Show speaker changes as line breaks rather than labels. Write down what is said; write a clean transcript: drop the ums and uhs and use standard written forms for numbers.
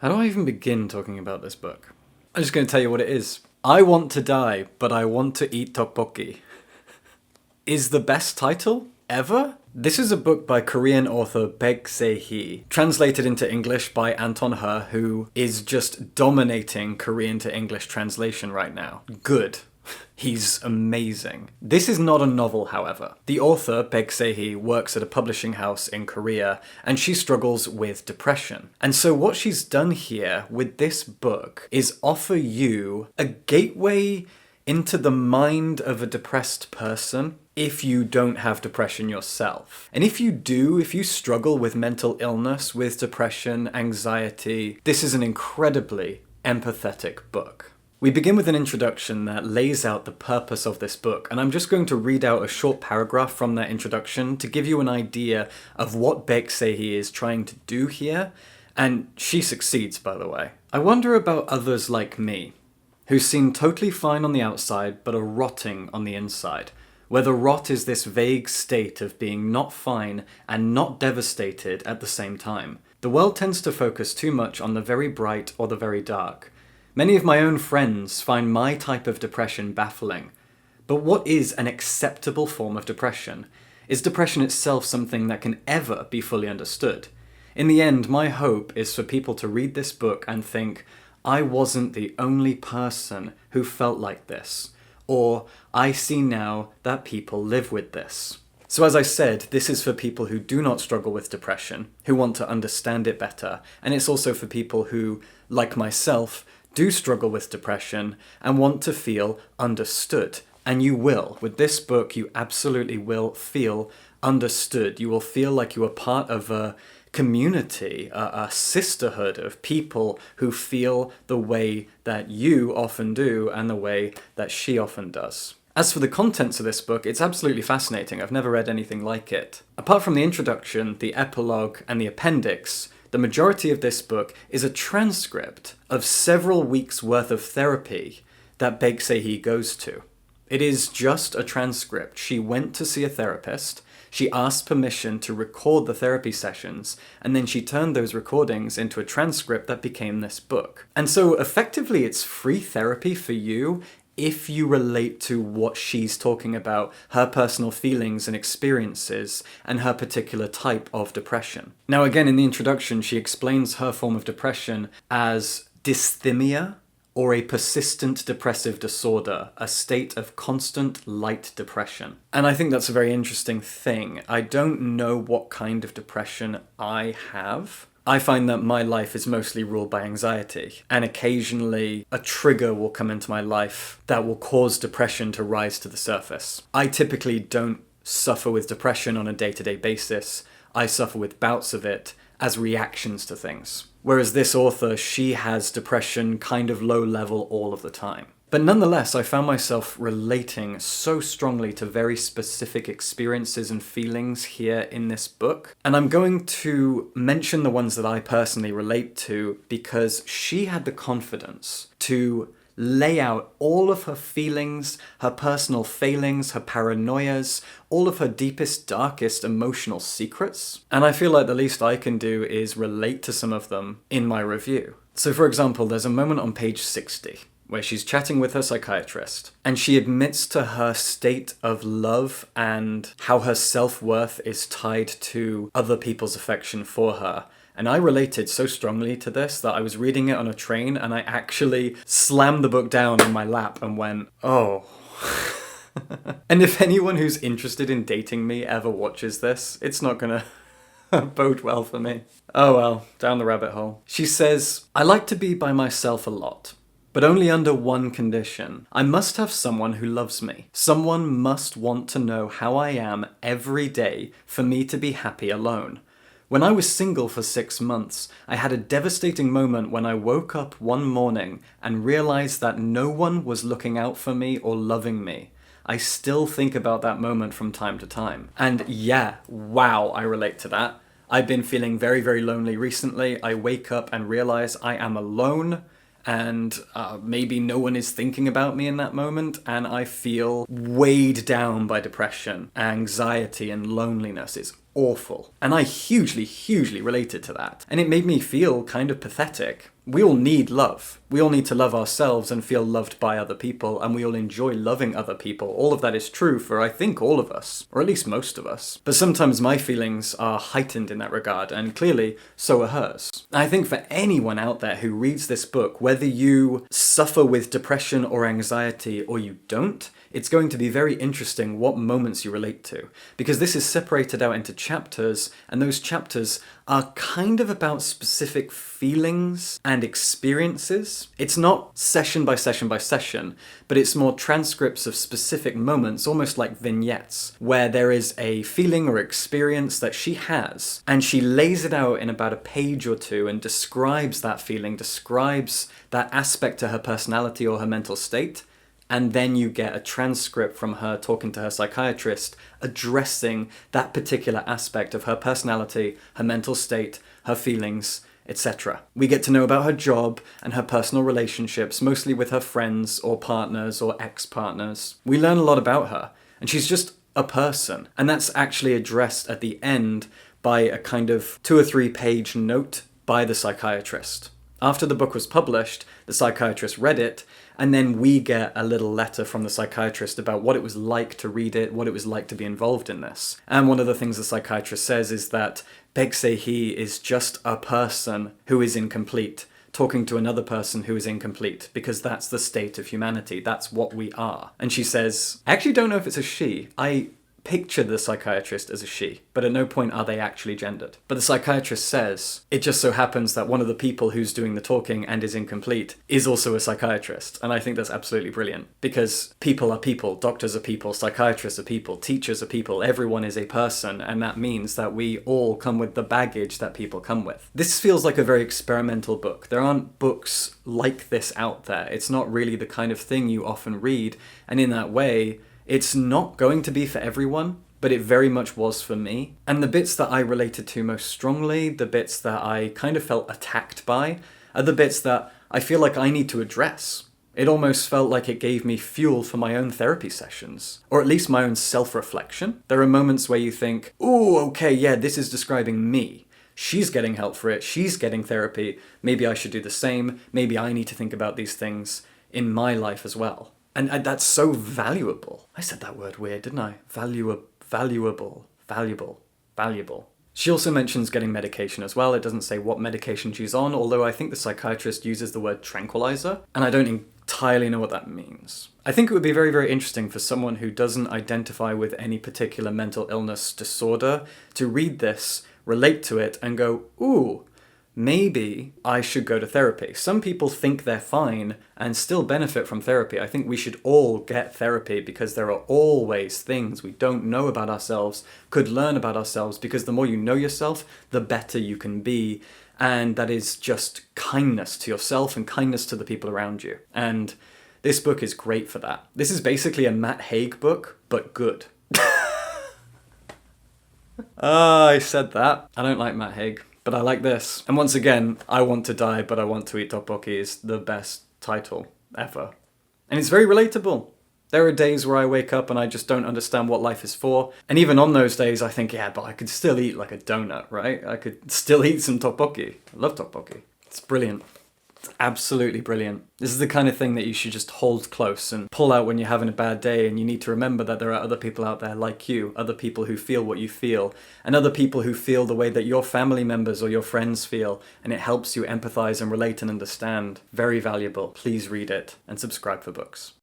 How do I even begin talking about this book? I'm just going to tell you what it is. I want to die, but I want to eat tteokbokki. Is the best title ever? This is a book by Korean author Baek Sehee, translated into English by Anton Hur, who is just dominating Korean to English translation right now. Good. He's amazing. This is not a novel, however. The author, Baek Sehee, works at a publishing house in Korea, and she struggles with depression. And so what she's done here with this book is offer you a gateway into the mind of a depressed person if you don't have depression yourself. And if you do, if you struggle with mental illness, with depression, anxiety, this is an incredibly empathetic book. We begin with an introduction that lays out the purpose of this book, and I'm just going to read out a short paragraph from that introduction to give you an idea of what Baek Sehee is trying to do here, and she succeeds, by the way. I wonder about others like me, who seem totally fine on the outside but are rotting on the inside, where the rot is this vague state of being not fine and not devastated at the same time. The world tends to focus too much on the very bright or the very dark. Many of my own friends find my type of depression baffling. But what is an acceptable form of depression? Is depression itself something that can ever be fully understood? In the end, my hope is for people to read this book and think, I wasn't the only person who felt like this, or I see now that people live with this. So as I said, this is for people who do not struggle with depression, who want to understand it better, and it's also for people who, like myself, do struggle with depression and want to feel understood. And you will. With this book, you absolutely will feel understood. You will feel like you are part of a community, a sisterhood of people who feel the way that you often do and the way that she often does. As for the contents of this book, it's absolutely fascinating. I've never read anything like it. Apart from the introduction, the epilogue, and the appendix, the majority of this book is a transcript of several weeks' worth of therapy that Baek Sehee goes to. It is just a transcript. She went to see a therapist, she asked permission to record the therapy sessions, and then she turned those recordings into a transcript that became this book. And so effectively it's free therapy for you if you relate to what she's talking about, her personal feelings and experiences, and her particular type of depression. Now again, in the introduction, she explains her form of depression as dysthymia, or a persistent depressive disorder, a state of constant light depression. And I think that's a very interesting thing. I don't know what kind of depression I have. I find that my life is mostly ruled by anxiety, and occasionally a trigger will come into my life that will cause depression to rise to the surface. I typically don't suffer with depression on a day-to-day basis. I suffer with bouts of it as reactions to things. Whereas this author, she has depression kind of low level all of the time. But nonetheless, I found myself relating so strongly to very specific experiences and feelings here in this book. And I'm going to mention the ones that I personally relate to because she had the confidence to lay out all of her feelings, her personal failings, her paranoias, all of her deepest, darkest emotional secrets. And I feel like the least I can do is relate to some of them in my review. So for example, there's a moment on page 60 where she's chatting with her psychiatrist, and she admits to her state of love and how her self-worth is tied to other people's affection for her. And I related so strongly to this that I was reading it on a train and I actually slammed the book down in my lap and went, oh. And if anyone who's interested in dating me ever watches this, it's not gonna bode well for me. Oh well, down the rabbit hole. She says, I like to be by myself a lot, but only under one condition. I must have someone who loves me. Someone must want to know how I am every day for me to be happy alone. When I was single for 6 months, I had a devastating moment when I woke up one morning and realized that no one was looking out for me or loving me. I still think about that moment from time to time. And yeah, wow, I relate to that. I've been feeling very, very lonely recently. I wake up and realize I am alone, and maybe no one is thinking about me in that moment, and I feel weighed down by depression, anxiety, and loneliness. It's awful. And I hugely related to that. And it made me feel kind of pathetic. We all need love. We all need to love ourselves and feel loved by other people, and we all enjoy loving other people. All of that is true for, I think, all of us, or at least most of us. But sometimes my feelings are heightened in that regard, and clearly, so are hers. I think for anyone out there who reads this book, whether you suffer with depression or anxiety or you don't, it's going to be very interesting what moments you relate to, because this is separated out into chapters, and those chapters are kind of about specific feelings and experiences. It's not session by session by session, but it's more transcripts of specific moments, almost like vignettes, where there is a feeling or experience that she has, and she lays it out in about a page or two and describes that feeling, describes that aspect to her personality or her mental state. And then you get a transcript from her talking to her psychiatrist, addressing that particular aspect of her personality, her mental state, her feelings, etc. We get to know about her job and her personal relationships, mostly with her friends or partners or ex-partners. We learn a lot about her, and she's just a person. And that's actually addressed at the end by a kind of 2 or 3 page note by the psychiatrist. After the book was published, the psychiatrist read it, and then we get a little letter from the psychiatrist about what it was like to read it, what it was like to be involved in this. And one of the things the psychiatrist says is that Baek Sehee is just a person who is incomplete, talking to another person who is incomplete, because that's the state of humanity, that's what we are. And she says, I actually don't know if it's a she. I picture the psychiatrist as a she, but at no point are they actually gendered. But the psychiatrist says, it just so happens that one of the people who's doing the talking and is incomplete is also a psychiatrist. And I think that's absolutely brilliant, because people are people, doctors are people, psychiatrists are people, teachers are people, everyone is a person, and that means that we all come with the baggage that people come with. This feels like a very experimental book. There aren't books like this out there. It's not really the kind of thing you often read, and in that way, it's not going to be for everyone, but it very much was for me. And the bits that I related to most strongly, the bits that I kind of felt attacked by, are the bits that I feel like I need to address. It almost felt like it gave me fuel for my own therapy sessions, or at least my own self-reflection. There are moments where you think, ooh, okay, yeah, this is describing me. She's getting help for it, she's getting therapy, maybe I should do the same, maybe I need to think about these things in my life as well. And that's so valuable. I said that word weird, didn't I? Valuable. She also mentions getting medication as well. It doesn't say what medication she's on, although I think the psychiatrist uses the word tranquilizer, and I don't entirely know what that means. I think it would be very, very interesting for someone who doesn't identify with any particular mental illness disorder to read this, relate to it, and go, ooh, maybe I should go to therapy. Some people think they're fine and still benefit from therapy. I think we should all get therapy because there are always things we don't know about ourselves, could learn about ourselves, because the more you know yourself, the better you can be. And that is just kindness to yourself and kindness to the people around you. And this book is great for that. This is basically a Matt Haig book, but good. I said that. I don't like Matt Haig. But I like this. And once again, I Want to Die, But I Want to Eat Tteokbokki is the best title ever. And it's very relatable. There are days where I wake up and I just don't understand what life is for. And even on those days, I think, yeah, but I could still eat like a donut, right? I could still eat some tteokbokki. I love tteokbokki. It's brilliant. It's absolutely brilliant. This is the kind of thing that you should just hold close and pull out when you're having a bad day, and you need to remember that there are other people out there like you, other people who feel what you feel, and other people who feel the way that your family members or your friends feel, and it helps you empathize and relate and understand. Very valuable. Please read it and subscribe for books.